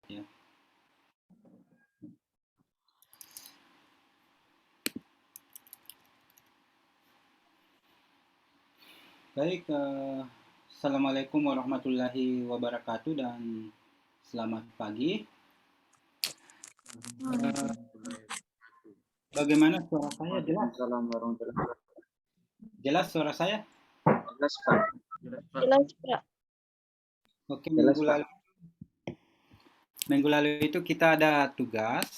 Ya. Baik, Assalamualaikum warahmatullahi wabarakatuh dan selamat pagi. Bagaimana suara saya? Jelas? Waalaikumsalam warahmatullahi wabarakatuh. Jelas suara saya? Jelas, Pak. Jelas, Pak. Oke, Jelas, Pak. minggu lalu itu kita ada tugas,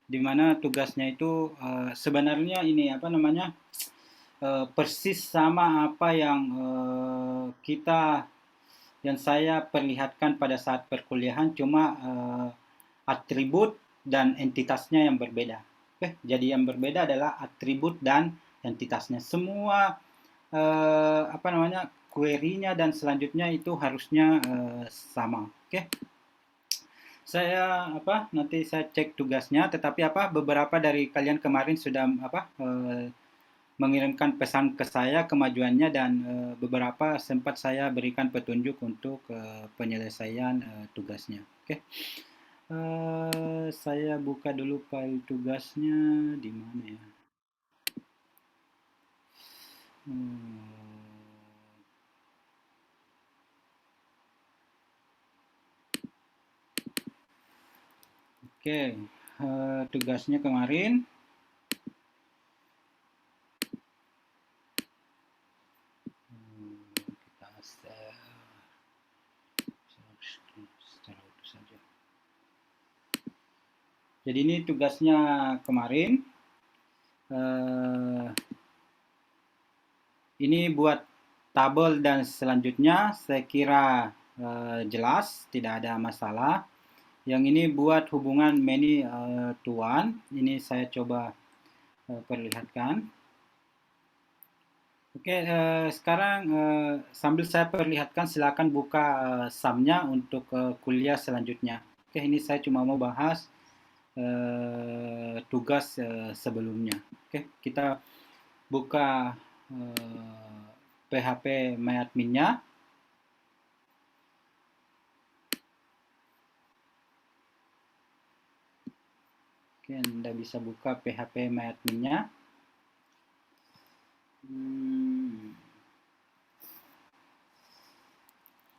di mana tugasnya itu sebenarnya ini apa namanya persis sama apa yang yang saya perlihatkan pada saat perkuliahan, cuma atribut dan entitasnya yang berbeda. Oke, jadi yang berbeda adalah atribut dan entitasnya. Semua apa namanya query-nya dan selanjutnya itu harusnya sama. Oke. Saya nanti saya cek tugasnya, tetapi beberapa dari kalian kemarin sudah mengirimkan pesan ke saya kemajuannya dan beberapa sempat saya berikan petunjuk untuk penyelesaian tugasnya. Oke. Saya buka dulu file tugasnya di mana ya? Oke, tugasnya kemarin. Kita secara utuh saja. Jadi ini tugasnya kemarin. Ini buat tabel dan selanjutnya saya kira jelas, tidak ada masalah. Yang ini buat hubungan many to one. Ini saya coba perlihatkan. Oke, sekarang sambil saya perlihatkan, silakan buka sumnya untuk kuliah selanjutnya. Oke, ini saya cuma mau bahas tugas sebelumnya. Oke, kita buka PHP MyAdmin-nya. Oke, Anda bisa buka PHP MyAdmin-nya.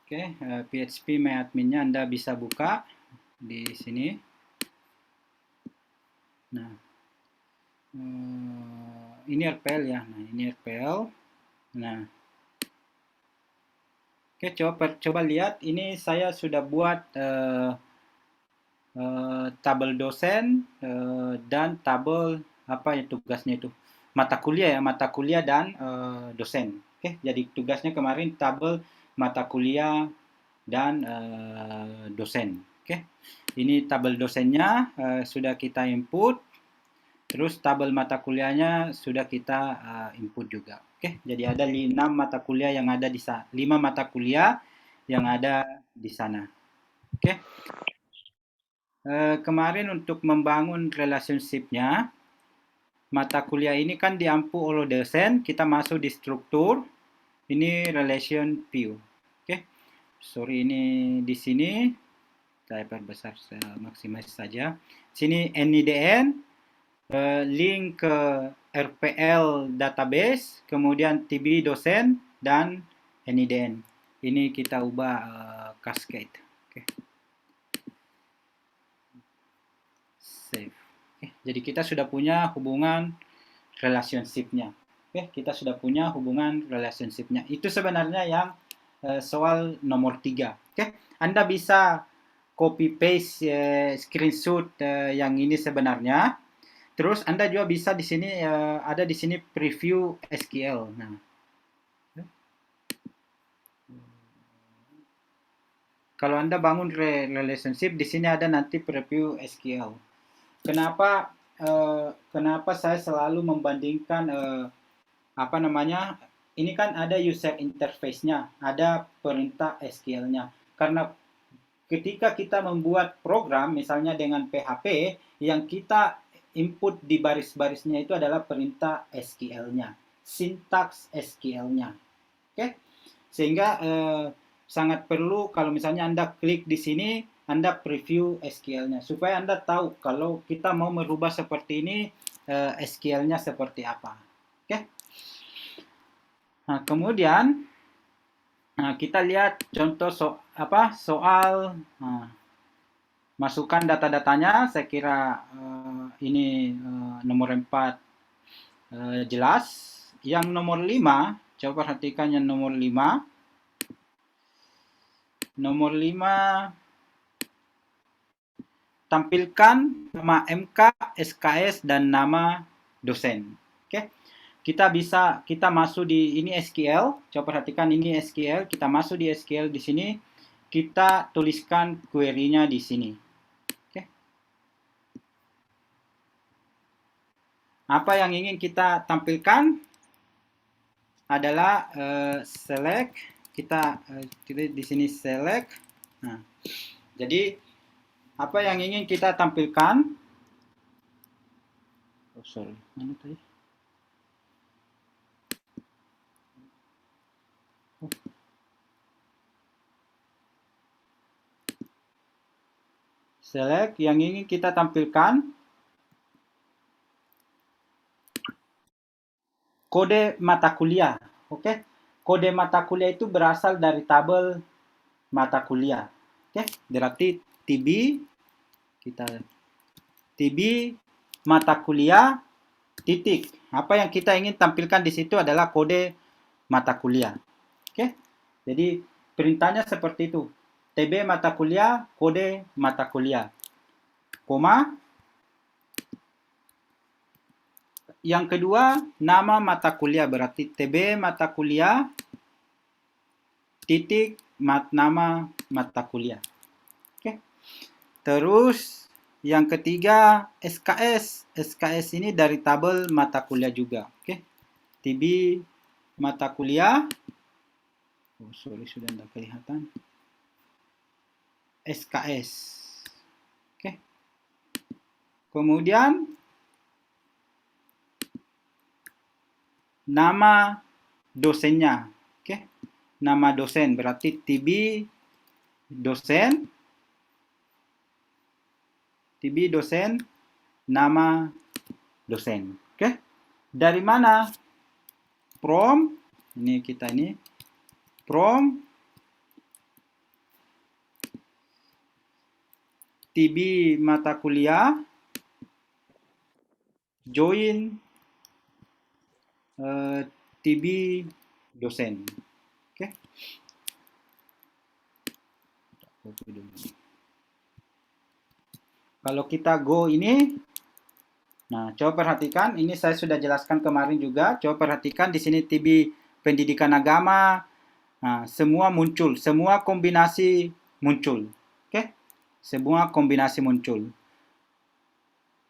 Oke, PHP MyAdmin-nya Anda bisa buka di sini. Nah, ini RPL ya. Nah, ini RPL. Nah, oke, coba lihat. Ini saya sudah buat tabel dosen dan tabel apa ya tugasnya itu, mata kuliah dan dosen. Oke, jadi tugasnya kemarin tabel mata kuliah dan dosen. Oke, ini tabel dosennya sudah kita input, terus tabel mata kuliahnya sudah kita input juga. Oke, jadi ada 5 mata kuliah yang ada di sana, 5 mata kuliah yang ada di sana. Oke. Kemarin untuk membangun relationship-nya, mata kuliah ini kan diampu oleh dosen, kita masuk di struktur, ini relation view. Oke, sorry ini di sini, saya perbesar, saya maksimalis saja. Sini NIDN, link ke RPL database, kemudian TB dosen, dan NIDN. Ini kita ubah cascade. Oke. Save. Oke, jadi kita sudah punya hubungan relationship-nya. Oke, kita sudah punya hubungan relationship-nya. Itu sebenarnya yang soal nomor 3. Oke, Anda bisa copy paste screenshot yang ini sebenarnya. Terus Anda juga bisa di sini ada di sini preview SQL. Nah, kalau Anda bangun relationship di sini ada nanti preview SQL. Kenapa saya selalu membandingkan apa namanya? Ini kan ada user interface-nya, ada perintah SQL-nya. Karena ketika kita membuat program misalnya dengan PHP, yang kita input di baris-barisnya itu adalah perintah SQL-nya, sintaks SQL-nya. Oke? Sehingga sangat perlu kalau misalnya Anda klik di sini Anda preview SQL-nya supaya Anda tahu kalau kita mau merubah seperti ini SQL-nya seperti apa. Oke. Nah, kemudian kita lihat contoh soal masukkan data-datanya. Saya kira ini nomor 4 jelas. Yang nomor 5, coba perhatikan yang nomor 5. Nomor 5, tampilkan nama MK, SKS, dan nama dosen. Oke. Kita masuk di ini SQL. Coba perhatikan ini SQL. Kita masuk di SQL di sini. Kita tuliskan query-nya di sini. Oke. Apa yang ingin kita tampilkan adalah select. Kita di sini select. Nah, jadi apa yang ingin kita tampilkan? Oh, sorry. Mana tadi? Select yang ingin kita tampilkan kode mata kuliah. Oke. Kode mata kuliah itu berasal dari tabel mata kuliah. Oke. Berarti TB mata kuliah titik. Apa yang kita ingin tampilkan di situ adalah kode mata kuliah. Oke. Jadi perintahnya seperti itu. TB mata kuliah, kode mata kuliah. Koma. Yang kedua, nama mata kuliah, berarti TB mata kuliah titik nama mata kuliah. Oke. Terus yang ketiga, SKS. SKS ini dari tabel mata kuliah juga. Oke. TB mata kuliah. Oh, sorry, sudah tidak kelihatan. SKS. Oke. Kemudian nama dosennya. Oke. Nama dosen berarti TB dosen. TB dosen, nama dosen. Oke. Dari mana? From, ini kita ini. From TB mata kuliah, join TB dosen. Oke. Kalau kita go ini, nah coba perhatikan, ini saya sudah jelaskan kemarin juga. Coba perhatikan di sini TB pendidikan agama, nah, semua muncul, semua kombinasi muncul. Oke, semua kombinasi muncul.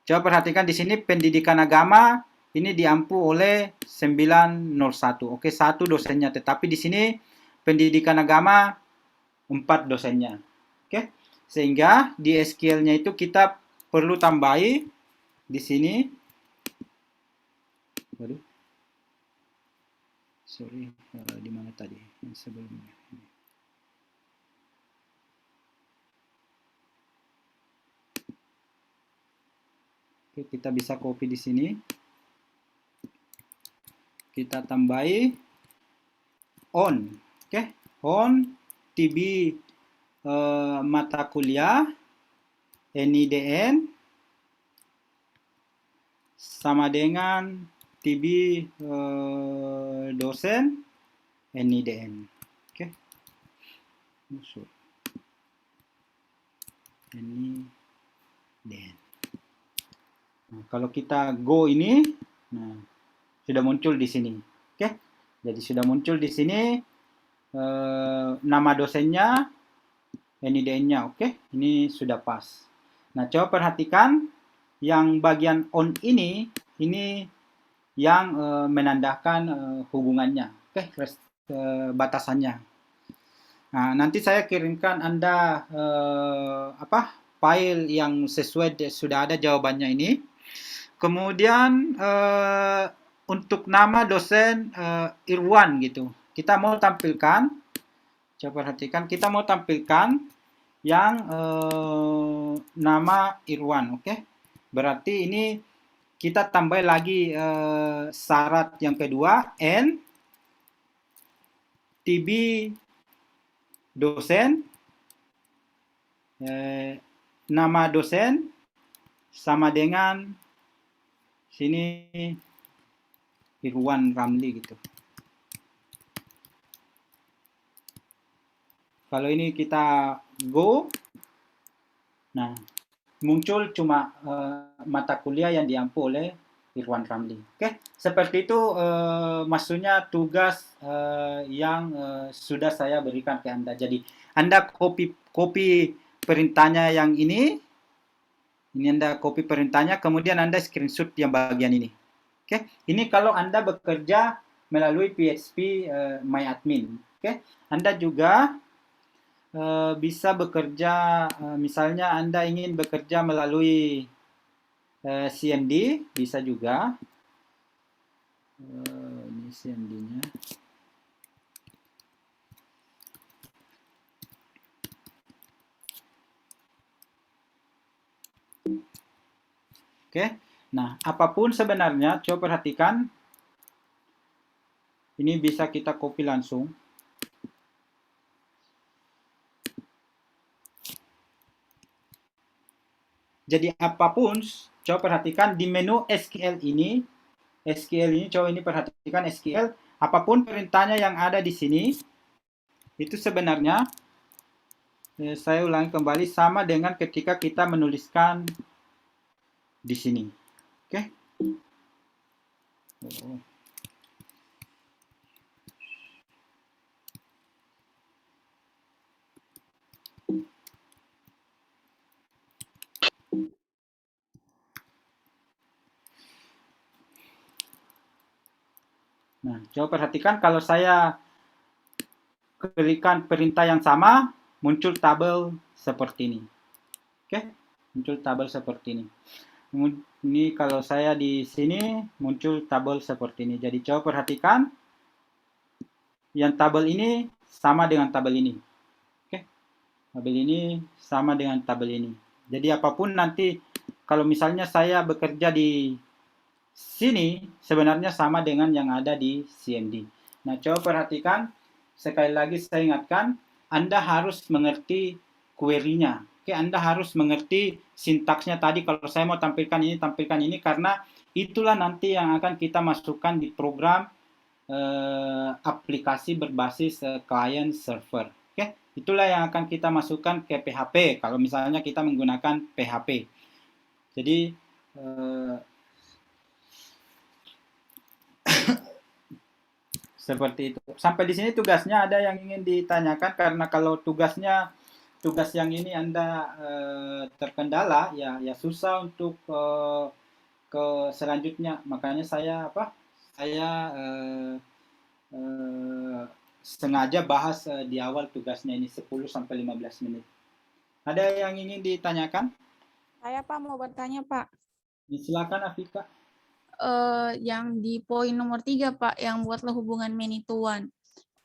Coba perhatikan di sini pendidikan agama ini diampu oleh 901. Oke, 1 dosennya, tetapi di sini pendidikan agama 4 dosennya. Oke. Sehingga di SQL-nya itu kita perlu tambahi di sini. Waduh. Sorry, di mana tadi? Yang sebelumnya. Oke, kita bisa copy di sini. Kita tambahi on. Oke, on TB mata kuliah NIDN sama dengan TB dosen NIDN. Oke. NIDN. Nah, kalau kita go ini, nah, sudah muncul di sini. Oke. Jadi sudah muncul di sini nama dosennya, NIDN-nya. Oke. Ini sudah pas. Nah, coba perhatikan yang bagian on ini yang menandakan hubungannya. Oke, batasannya. Nah, nanti saya kirimkan Anda file yang sesuai sudah ada jawabannya ini. Kemudian untuk nama dosen Irwan gitu. Kita mau tampilkan, coba perhatikan, kita mau tampilkan yang nama Irwan, oke? Berarti ini kita tambah lagi syarat yang kedua, N TB dosen, nama dosen sama dengan sini Irwan Ramli gitu. Kalau ini kita go, nah muncul cuma mata kuliah yang diampu oleh Irwan Ramli. Oke, seperti itu maksudnya tugas yang sudah saya berikan ke Anda. Jadi Anda copy perintahnya yang ini Anda copy perintahnya, kemudian Anda screenshot yang bagian ini. Oke, ini kalau Anda bekerja melalui PHP MyAdmin. Oke, Anda juga bisa bekerja, misalnya Anda ingin bekerja melalui CMD, bisa juga. Ini CMD-nya. Oke, nah apapun sebenarnya, coba perhatikan. Ini bisa kita copy langsung. Jadi apapun, coba perhatikan di menu SQL ini, coba ini perhatikan SQL, apapun perintahnya yang ada di sini, itu sebenarnya, saya ulangi kembali, sama dengan ketika kita menuliskan di sini. Oke? Nah, coba perhatikan kalau saya klikkan perintah yang sama, muncul tabel seperti ini. Oke? Muncul tabel seperti ini. Ini kalau saya di sini muncul tabel seperti ini. Jadi coba perhatikan, yang tabel ini sama dengan tabel ini. Oke? Tabel ini sama dengan tabel ini. Jadi apapun nanti, kalau misalnya saya bekerja di sini, sebenarnya sama dengan yang ada di CMD. Nah, coba perhatikan, sekali lagi saya ingatkan, Anda harus mengerti query-nya. Oke, Anda harus mengerti sintaksnya tadi. Kalau saya mau tampilkan ini, karena itulah nanti yang akan kita masukkan di program aplikasi berbasis client server. Oke, itulah yang akan kita masukkan ke PHP kalau misalnya kita menggunakan PHP. Jadi seperti itu. Sampai di sini tugasnya ada yang ingin ditanyakan, karena kalau tugas yang ini Anda terkendala, ya susah untuk ke selanjutnya. Makanya saya sengaja bahas di awal tugasnya ini 10 sampai 15 menit. Ada yang ingin ditanyakan? Saya Pak mau bertanya Pak. Silakan Afika. Yang di poin nomor 3 Pak, yang buatlah hubungan many to one.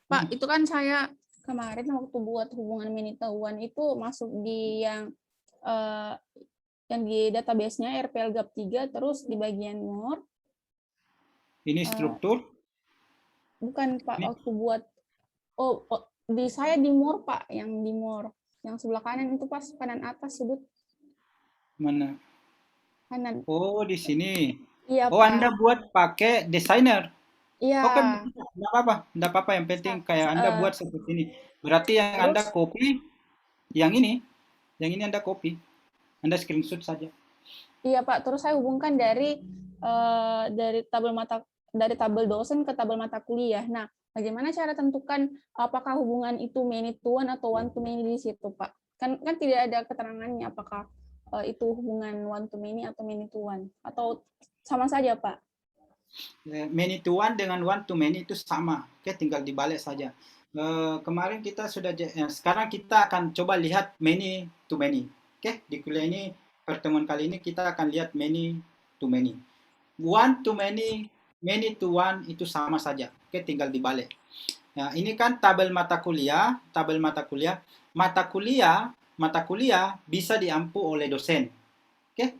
Pak, itu kan saya kemarin waktu buat hubungan many to one itu masuk di yang di database-nya RPL-GAP 3, terus di bagian more. Ini struktur? Bukan Pak, waktu buat di saya di more Pak, yang di more. Yang sebelah kanan itu pas kanan atas sudut. Mana? Kanan. Oh, di sini. Iya, Oh, Pak. Anda buat pakai designer. Iya. Oke, enggak apa-apa. Enggak apa-apa, yang penting kayak Anda buat seperti ini. Berarti yang terus, Anda copy yang ini. Yang ini Anda copy. Anda screenshot saja. Iya, Pak. Terus saya hubungkan dari tabel dosen ke tabel mata kuliah. Nah, bagaimana cara tentukan apakah hubungan itu many to one atau one to many di situ, Pak? Kan tidak ada keterangannya apakah itu hubungan one to many atau many to one, atau sama saja, Pak? Many to one dengan one to many itu sama. Oke, tinggal dibalik saja. Kemarin kita sudah, sekarang kita akan coba lihat many to many. Oke, di kuliah ini, pertemuan kali ini kita akan lihat many to many. One to many, many to one itu sama saja. Oke, tinggal dibalik. Nah, ini kan tabel mata kuliah. Mata kuliah mata kuliah bisa diampu oleh dosen. Oke,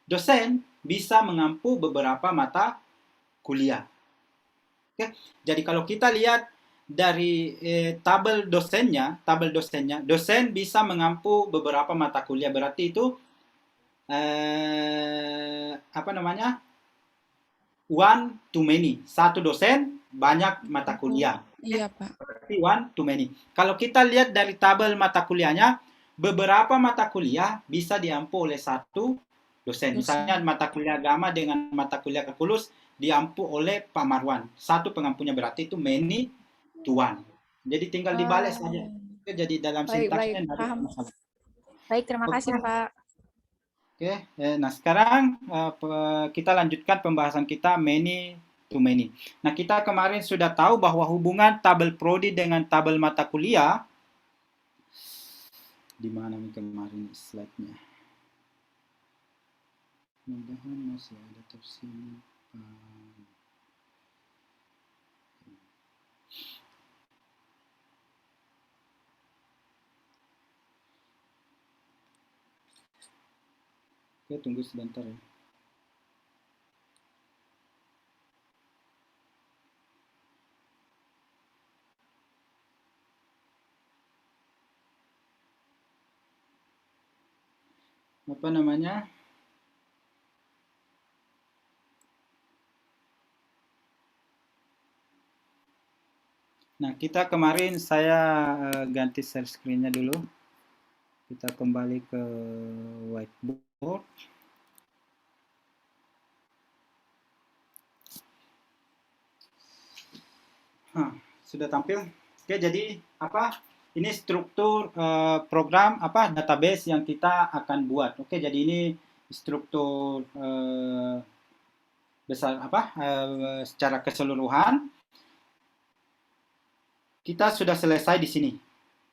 dosen bisa mengampu beberapa mata kuliah. Oke, jadi kalau kita lihat dari tabel dosennya, dosen bisa mengampu beberapa mata kuliah. Berarti itu apa namanya? One to many. Satu dosen banyak mata kuliah. Iya, Pak. Berarti one to many. Kalau kita lihat dari tabel mata kuliahnya, beberapa mata kuliah bisa diampu oleh satu dosen. Misalnya mata kuliah agama dengan mata kuliah kalkulus diampu oleh Pak Marwan. Satu pengampunya, berarti itu many to one. Jadi tinggal dibalik saja. Jadi dalam Baik, sintaksnya baik, tidak ada paham. masalah. Baik, terima Oke. kasih, Pak. Oke, nah sekarang kita lanjutkan pembahasan kita many to many. Nah, kita kemarin sudah tahu bahwa hubungan tabel prodi dengan tabel mata kuliah, di mana nih kemarin slide-nya? Mudah-mudahan masih ada tersimpan. Oke, tunggu sebentar ya. Apa namanya? Nah, kita kemarin saya ganti share screen-nya dulu. Kita kembali ke whiteboard. Sudah tampil. Oke, jadi apa? Ini struktur program apa database yang kita akan buat. Oke, jadi ini struktur besar apa secara keseluruhan. Kita sudah selesai di sini.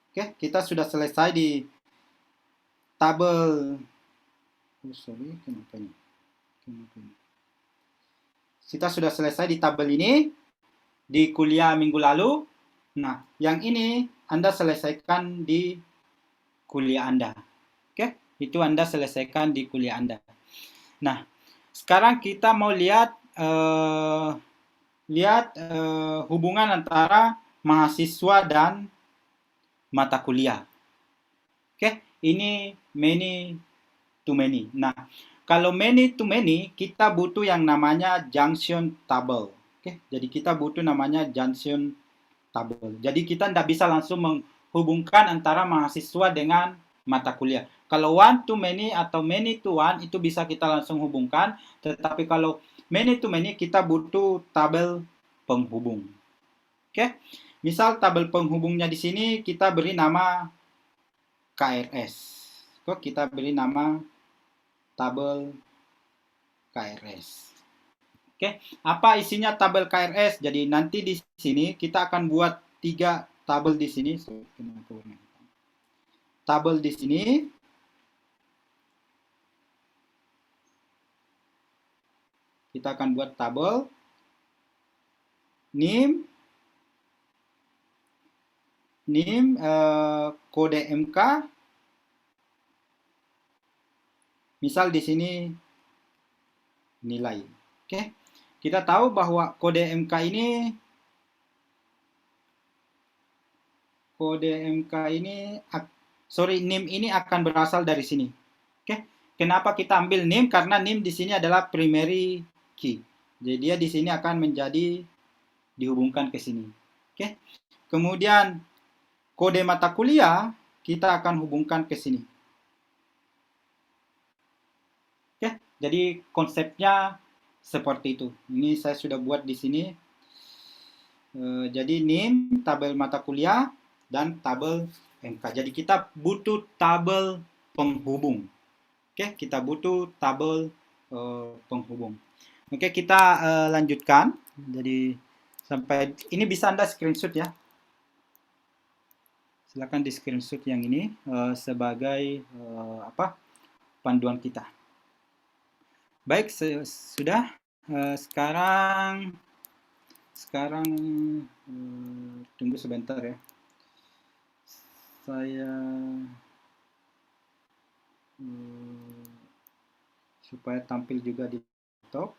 Oke, kita sudah selesai di tabel. Oh, sorry, kenapa ini? Kita sudah selesai di tabel ini di kuliah minggu lalu. Nah, yang ini Anda selesaikan di kuliah Anda. Oke, itu Anda selesaikan di kuliah Anda. Nah, sekarang kita mau lihat hubungan antara mahasiswa dan mata kuliah. Oke, ini many to many. Nah, kalau many to many, kita butuh yang namanya junction table. Oke, jadi kita butuh namanya junction table. Jadi kita tidak bisa langsung menghubungkan antara mahasiswa dengan mata kuliah. Kalau one to many atau many to one itu bisa kita langsung hubungkan, tetapi kalau many to many kita butuh tabel penghubung. Oke, misal tabel penghubungnya di sini kita beri nama KRS. Kok kita beri nama tabel KRS. Oke, apa isinya tabel KRS? Jadi nanti di sini kita akan buat 3 tabel di sini. Tabel di sini. Kita akan buat tabel NIM, kode MK. Misal di sini nilai. Oke. Kita tahu bahwa kode MK ini NIM ini akan berasal dari sini. Oke. Kenapa kita ambil NIM? Karena NIM di sini adalah primary key. Jadi dia di sini akan menjadi dihubungkan ke sini. Oke. Kemudian kode mata kuliah kita akan hubungkan ke sini. Oke. Jadi konsepnya seperti itu. Ini saya sudah buat di sini. Jadi NIM, tabel mata kuliah, dan tabel MK. Jadi kita butuh tabel penghubung. Oke, kita butuh tabel penghubung. Oke, kita lanjutkan. Jadi sampai ini bisa Anda screenshot ya. Silakan di screenshot yang ini sebagai panduan kita. Baik, sudah. Sekarang tunggu sebentar ya. Saya eh, supaya tampil juga di laptop.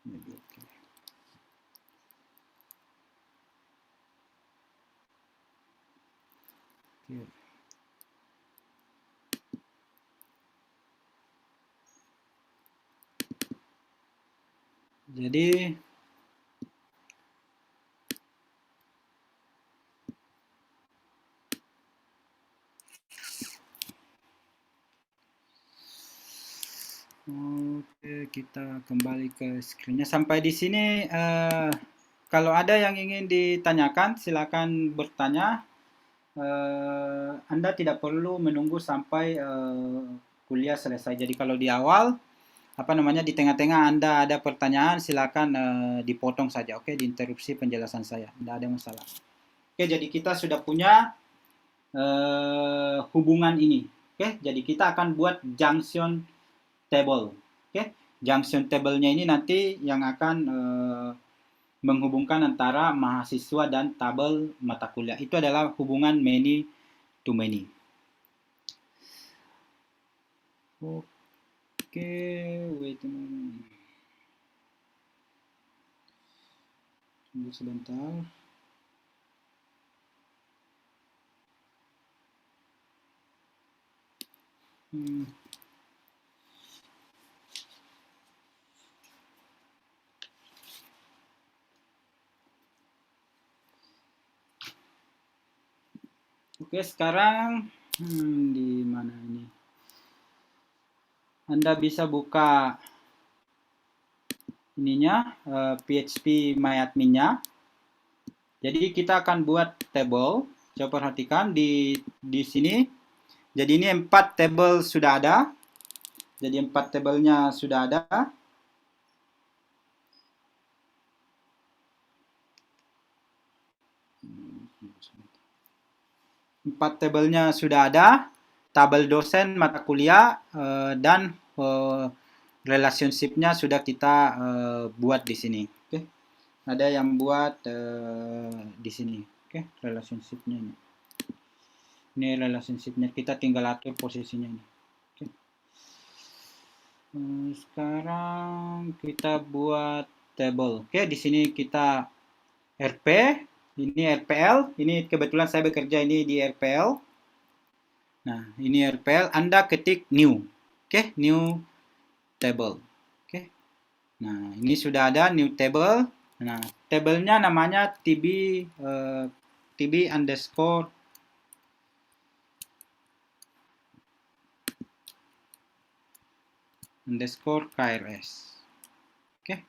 Jadi, oke. Oke. Jadi oke, kita kembali ke screen-nya. Sampai di sini, kalau ada yang ingin ditanyakan, silakan bertanya. Anda tidak perlu menunggu sampai kuliah selesai. Jadi kalau di awal, di tengah-tengah Anda ada pertanyaan, silakan dipotong saja, oke, diinterupsi penjelasan saya. Tidak ada masalah. Oke, jadi kita sudah punya hubungan ini. Oke, jadi kita akan buat junction table. Oke, junction table-nya ini nanti yang akan menghubungkan antara mahasiswa dan tabel mata kuliah. Itu adalah hubungan many to many. Oke, wait a moment. Tunggu sebentar. Oke, sekarang di mana ini? Anda bisa buka ininya, PHP MyAdmin-nya. Jadi kita akan buat table. Coba perhatikan di sini. Jadi ini 4 table sudah ada. Jadi 4 tabelnya sudah ada. Empat tabelnya sudah ada, tabel dosen mata kuliah dan relationship-nya sudah kita buat di sini. Oke, ada yang buat di sini. Oke, relationship-nya ini. Ini relationship-nya, kita tinggal atur posisinya ini. Oke. Sekarang kita buat table. Oke, di sini kita RP. Ini RPL, ini kebetulan saya bekerja ini di RPL. Nah, ini RPL, Anda ketik new. Oke, new table. Oke. Nah, ini sudah ada new table. Nah, tabelnya namanya TB underscore KRS. Oke.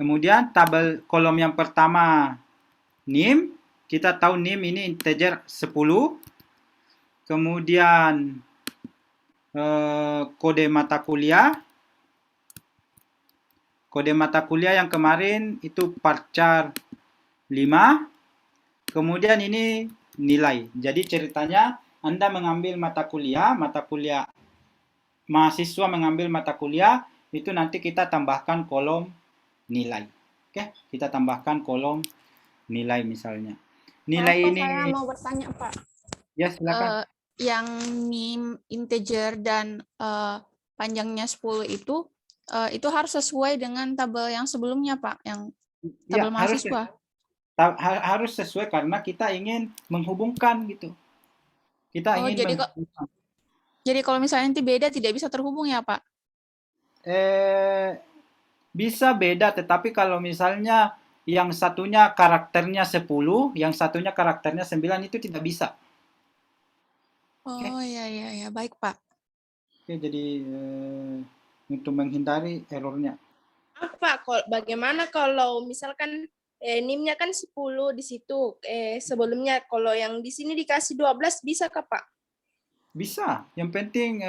Kemudian tabel kolom yang pertama NIM, kita tahu NIM ini integer 10. Kemudian kode mata kuliah. Kode mata kuliah yang kemarin itu parchar 5. Kemudian ini nilai. Jadi ceritanya Anda mengambil mata kuliah mahasiswa mengambil mata kuliah, itu nanti kita tambahkan kolom nilai. Oke, kita tambahkan kolom nilai misalnya. Nilai Pak, ini saya mau bertanya, Pak. ya silakan. Yang NIM integer dan panjangnya 10 itu harus sesuai dengan tabel yang sebelumnya, Pak, yang tabel mahasiswa. Harus sesuai karena kita ingin menghubungkan gitu. Kita ingin menghubungkan. Jadi kalau misalnya nanti beda tidak bisa terhubung ya, Pak? Bisa beda, tetapi kalau misalnya yang satunya karakternya 10, yang satunya karakternya 9 itu tidak bisa. Oh, ya, baik, Pak. Oke, jadi untuk menghindari errornya. Pak, bagaimana kalau misalkan NIM-nya kan 10 di situ, sebelumnya kalau yang di sini dikasih 12 bisa kah, Pak? Bisa, yang penting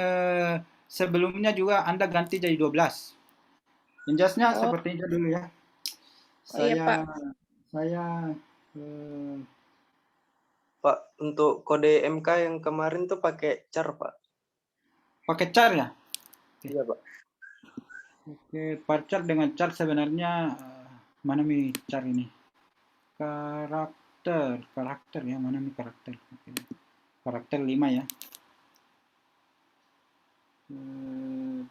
sebelumnya juga Anda ganti jadi 12. Injasnya seperti itu dulu ya. Iya, Pak. Pak, untuk kode MK yang kemarin tuh pakai char, Pak. Pakai char ya? Iya, Pak. Oke, parchar dengan char sebenarnya mana nih char ini? karakter ya, mana nih karakter? Oke. Karakter 5 ya.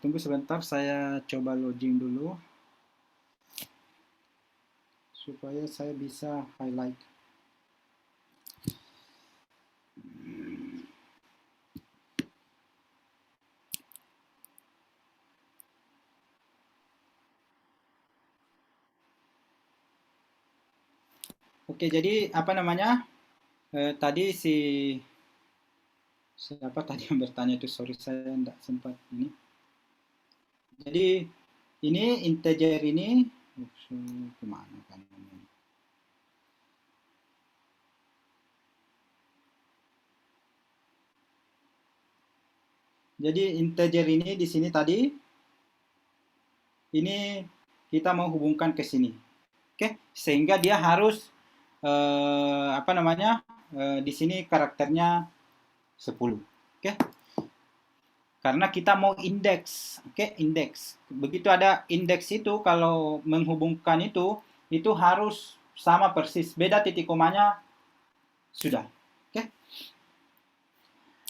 Tunggu sebentar, saya coba loading dulu supaya saya bisa highlight. Oke, jadi apa namanya? Tadi siapa tadi yang bertanya itu? Sorry, saya tidak sempat ini. Jadi ini integer ini kemana kan? Jadi integer ini di sini tadi, ini kita mau hubungkan ke sini, oke? Sehingga dia harus apa namanya? Di sini karakternya 10, oke? Karena kita mau indeks, oke? Indeks. Begitu ada indeks itu, kalau menghubungkan itu harus sama persis, beda titik komanya sudah, oke?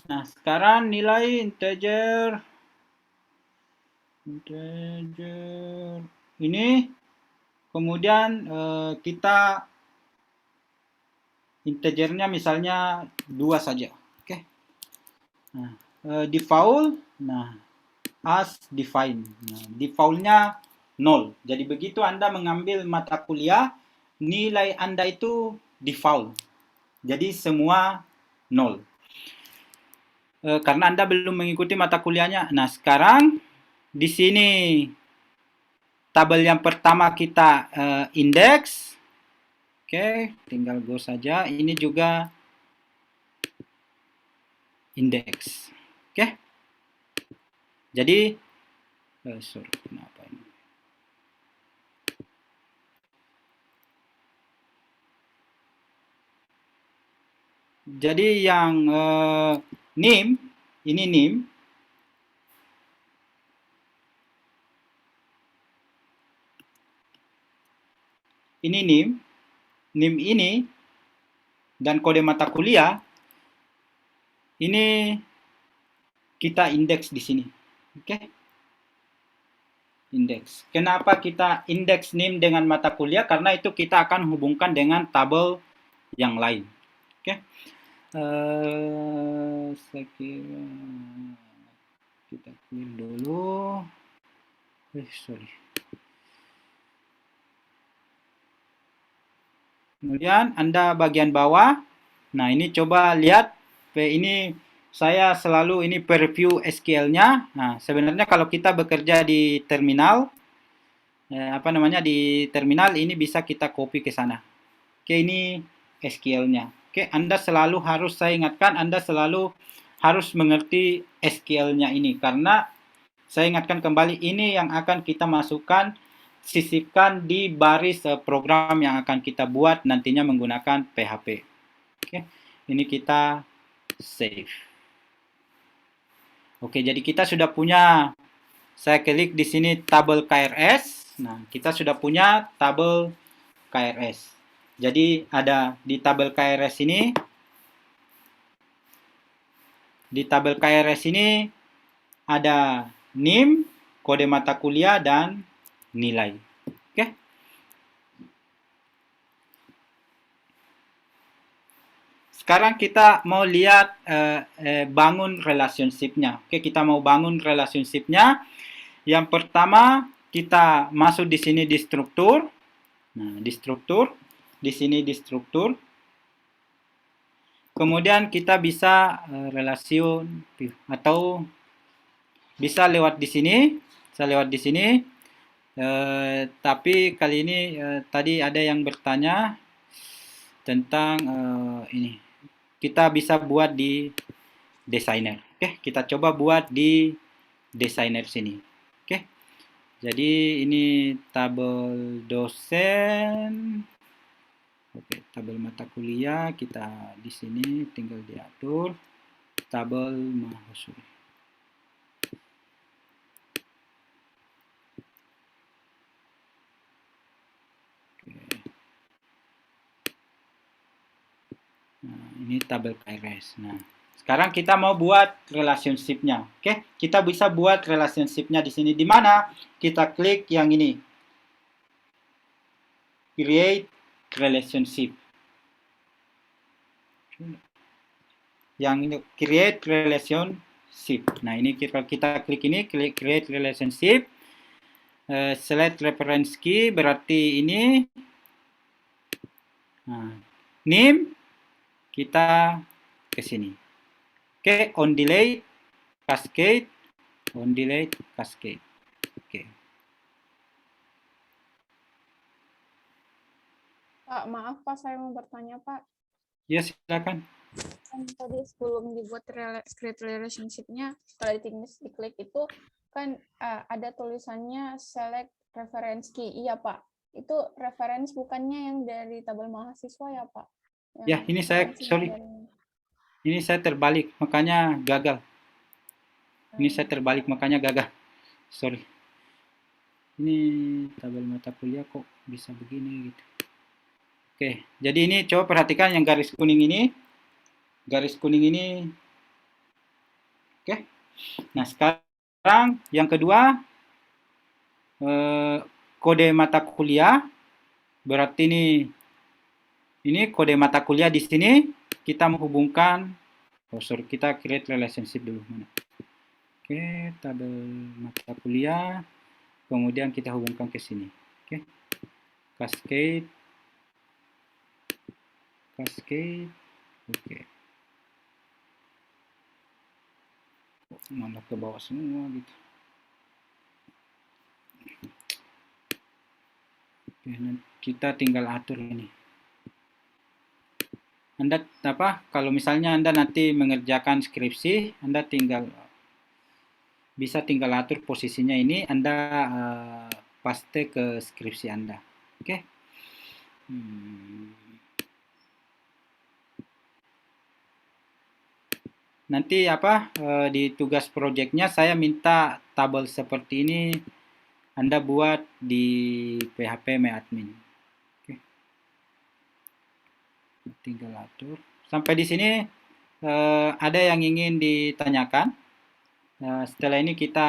Nah, sekarang nilai integer ini, kemudian kita integernya misalnya 2 saja, oke? Nah, default, nah as define, nah, defaultnya 0. Jadi begitu Anda mengambil mata kuliah, nilai Anda itu default, jadi semua 0. Karena Anda belum mengikuti mata kuliahnya. Nah, sekarang di sini tabel yang pertama kita indeks. Oke, tinggal go saja. Ini juga indeks. Oke. Jadi sorry, kenapa ini? Jadi yang NIM, ini NIM. Ini NIM. NIM ini dan kode mata kuliah ini kita indeks di sini. Oke. Indeks. Kenapa kita indeks NIM dengan mata kuliah? Karena itu kita akan hubungkan dengan tabel yang lain. Oke. Saya kira kita clear dulu. Sorry. Kemudian Anda bagian bawah. Nah, ini coba lihat. Ini saya selalu ini preview SQL-nya. Nah, sebenarnya kalau kita bekerja di terminal, apa namanya, di terminal ini bisa kita copy ke sana. Oke, ini SQL-nya. Oke, Anda selalu harus, saya ingatkan, Anda selalu harus mengerti SQL-nya ini. Karena saya ingatkan kembali, ini yang akan kita masukkan, sisipkan di baris program yang akan kita buat nantinya menggunakan PHP. Oke, ini kita save. Oke, jadi kita sudah punya, saya klik di sini tabel KRS. Nah, kita sudah punya tabel KRS. Jadi ada di tabel KRS ini, ada NIM, kode mata kuliah, dan nilai. Oke. Sekarang kita mau lihat bangun relationship-nya. Oke, kita mau bangun relationship-nya. Yang pertama, kita masuk di sini di struktur. Nah, di struktur, di sini di struktur. Kemudian kita bisa relation atau bisa lewat di sini. Saya lewat di sini. Tapi kali ini tadi ada yang bertanya tentang ini. Kita bisa buat di designer. Oke, kita coba buat di designer sini. Oke. Jadi ini tabel dosen. Oke, tabel mata kuliah kita di sini tinggal diatur tabel mahasiswa. Ini tabel KRS. Nah, sekarang kita mau buat relationship-nya. Oke, kita bisa buat relationship-nya di sini. Di mana? Kita klik yang ini. Create relationship. Yang ini create relationship. Nah, ini kita klik ini, klik create relationship. Select reference key berarti ini. Nah, name kita ke sini. Oke, on delay cascade, on delay cascade. Oke. Pak, maaf Pak, saya mau bertanya Pak. Ya, silakan. Kan tadi sebelum dibuat create relationship-nya, kalau diklik itu kan ada tulisannya select reference key. Iya Pak, itu reference bukannya yang dari tabel mahasiswa ya Pak? Ya, ini saya, sorry. Ini saya terbalik, makanya gagal. Ini saya terbalik, makanya gagal. Sorry. Ini tabel mata kuliah kok bisa begini gitu. Oke, jadi ini coba perhatikan yang garis kuning ini. Garis kuning ini. Oke. Nah, sekarang yang kedua, kode mata kuliah. Berarti ini kode mata kuliah di sini. Kita menghubungkan, kita create relationship dulu. Oke, tabel mata kuliah. Kemudian kita hubungkan ke sini. Oke. Cascade. Oke. Mana ke bawah semua gitu. Oke, kita tinggal atur ini. Anda kalau misalnya Anda nanti mengerjakan skripsi, Anda bisa tinggal atur posisinya ini, Anda paste ke skripsi Anda. Oke. Nanti di tugas proyeknya saya minta tabel seperti ini Anda buat di PHP MyAdmin. Oke. Tinggal atur. Sampai di sini ada yang ingin ditanyakan? Setelah ini kita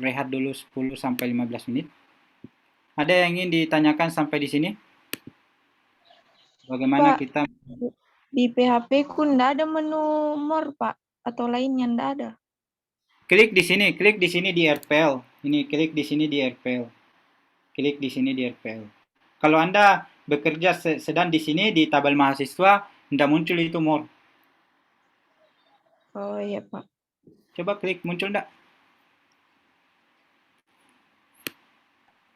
rehat dulu 10-15 menit. Ada yang ingin ditanyakan sampai di sini? Bagaimana Pak, kita di PHP ku ndak ada menu more, Pak, atau lainnya ndak ada. klik di sini di RPL. Ini klik di sini di RPL. Klik di sini di RPL. Kalau Anda bekerja sedang di sini di tabel mahasiswa, tidak muncul itu more. Oh iya, Pak. Coba klik, muncul enggak?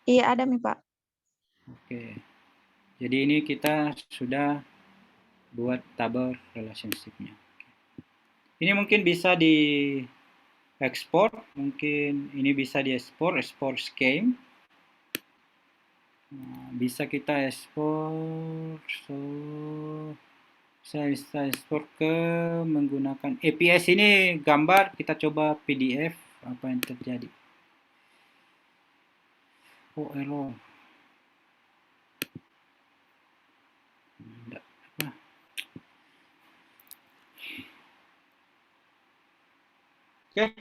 Iya, ada nih, Pak. Oke. Jadi ini kita sudah buat tabel relationship-nya. Ini mungkin bisa di ekspor, mungkin ini bisa di export scheme. Bisa kita ekspor, saya bisa ekspor ke menggunakan APS ini gambar, kita coba PDF, apa yang terjadi. Oh, error. Oke,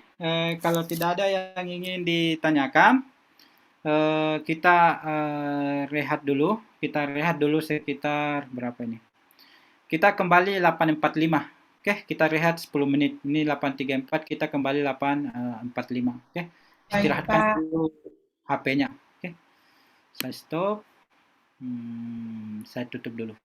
kalau tidak ada yang ingin ditanyakan, kita rehat dulu. Kita rehat dulu sekitar berapa ini? Kita kembali 8.45. Oke, kita rehat 10 menit. Ini 8.34, kita kembali 8.45. Oke, istirahatkan dulu HP-nya. Oke, saya stop. Saya tutup dulu.